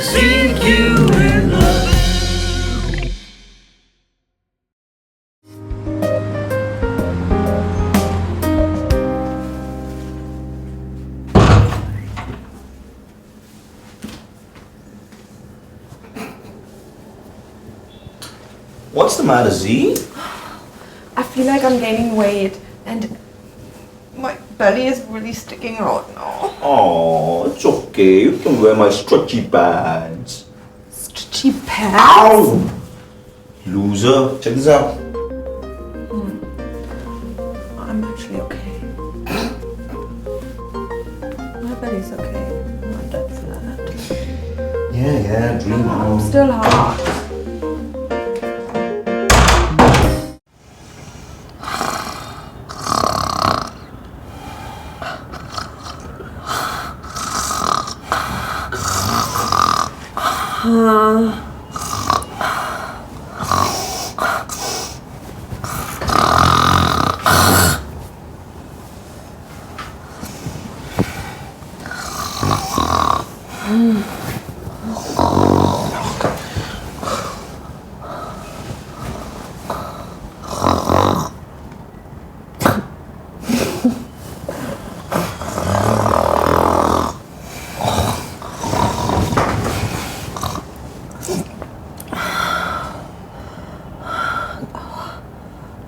Seek you in love. What's the matter, Z? I feel like I'm gaining weight and my belly is really sticking out now. Oh, it's okay. You can wear my stretchy pants. Stretchy pants? Ow! Loser. Check this out. I'm actually okay. My belly's okay. I'm not that flat. Yeah, dream I'm on. still hot.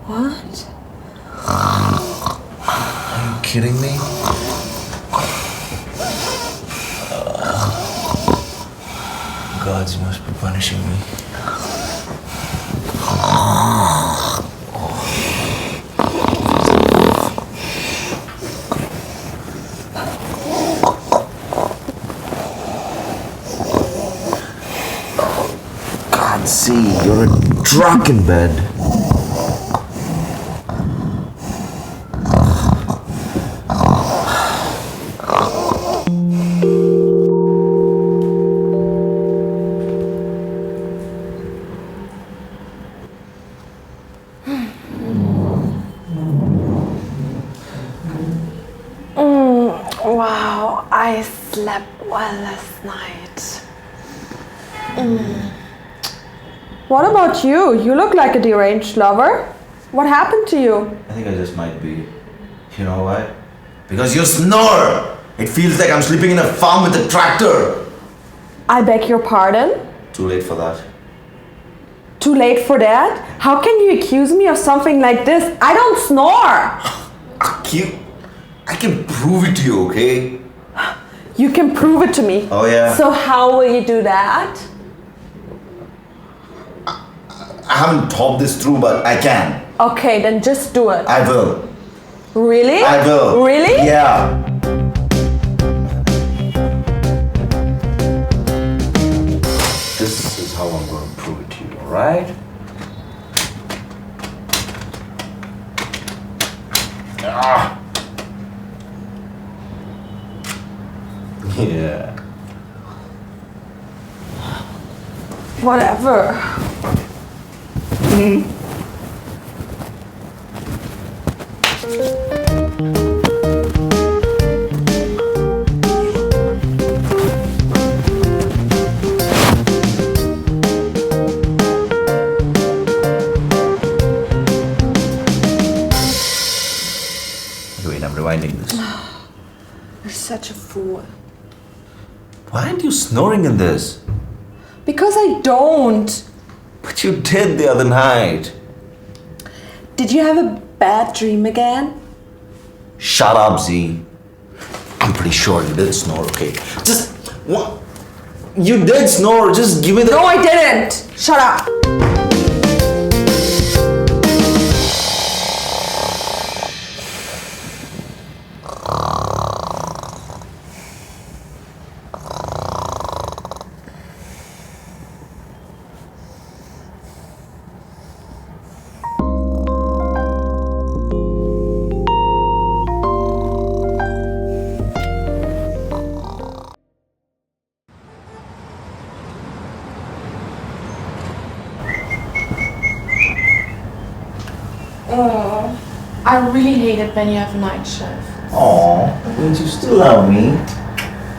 What? Are you kidding me? Gods must be punishing me. Can't see, you're a drunk in bed. Wow, I slept well last night. What about you? You look like a deranged lover. What happened to you? I think I just might be. You know why? Because you snore! It feels like I'm sleeping in a farm with a tractor! I beg your pardon? Too late for that. Too late for that? How can you accuse me of something like this? I don't snore! I can prove it to you, okay? You can prove it to me. Oh yeah? So how will you do that? I haven't thought this through, but I can. Okay, then just do it. I will. Really? I will. Really? Yeah. This is how I'm going to prove it to you, alright? Ah. Yeah. Whatever. Wait, I'm rewinding this. You're such a fool. Why aren't you snoring in this? Because I don't. But you did the other night. Did you have a bad dream again? Shut up, Z. I'm pretty sure you did snore, okay? Just, what? You did snore, just give me the... No, I didn't. Shut up. Oh, I really hate it when you have a night shift. Aw, that means you still love me.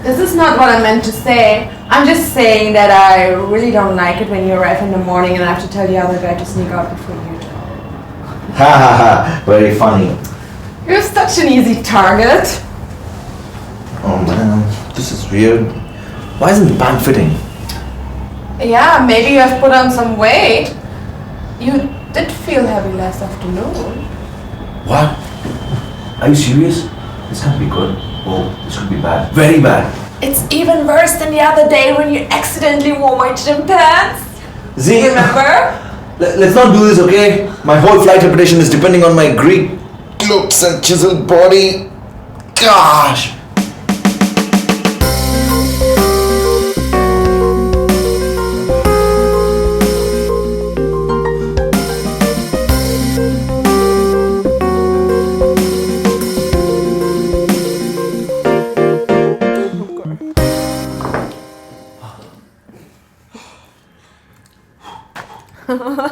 This is not what I meant to say. I'm just saying that I really don't like it when you arrive in the morning and I have to tell the other guy to sneak out before you do. Ha ha ha, very funny. You're such an easy target. Oh man, this is weird. Why isn't the pant fitting? Yeah, maybe you have put on some weight. You did feel heavy last afternoon. What? Are you serious? This can't be good. Oh, this could be bad. Very bad. It's even worse than the other day when you accidentally wore my gym pants. Z, Remember? let's not do this, okay? My whole flight reputation is depending on my Greek looks and chiseled body. Gosh! No.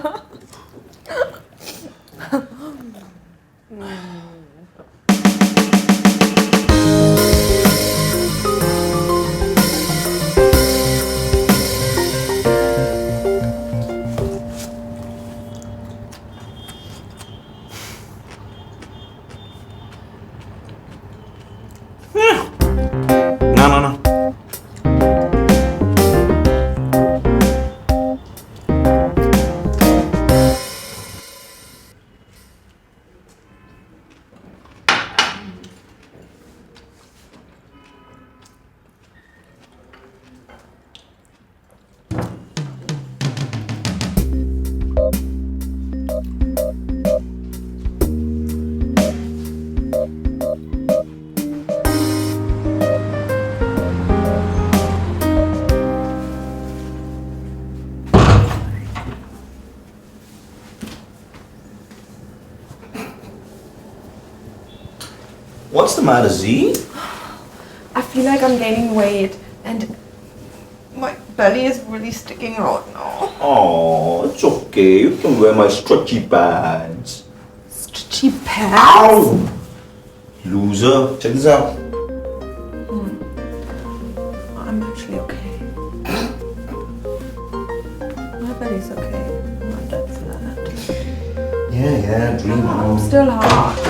What's the matter, Z? I feel like I'm gaining weight and my belly is really sticking out now. Oh, it's okay. You can wear my stretchy pants. Stretchy pants? Ow! Loser. Check this out. I'm actually okay. My belly's okay. I'm not that flat. Yeah, dream on. I'm still hot.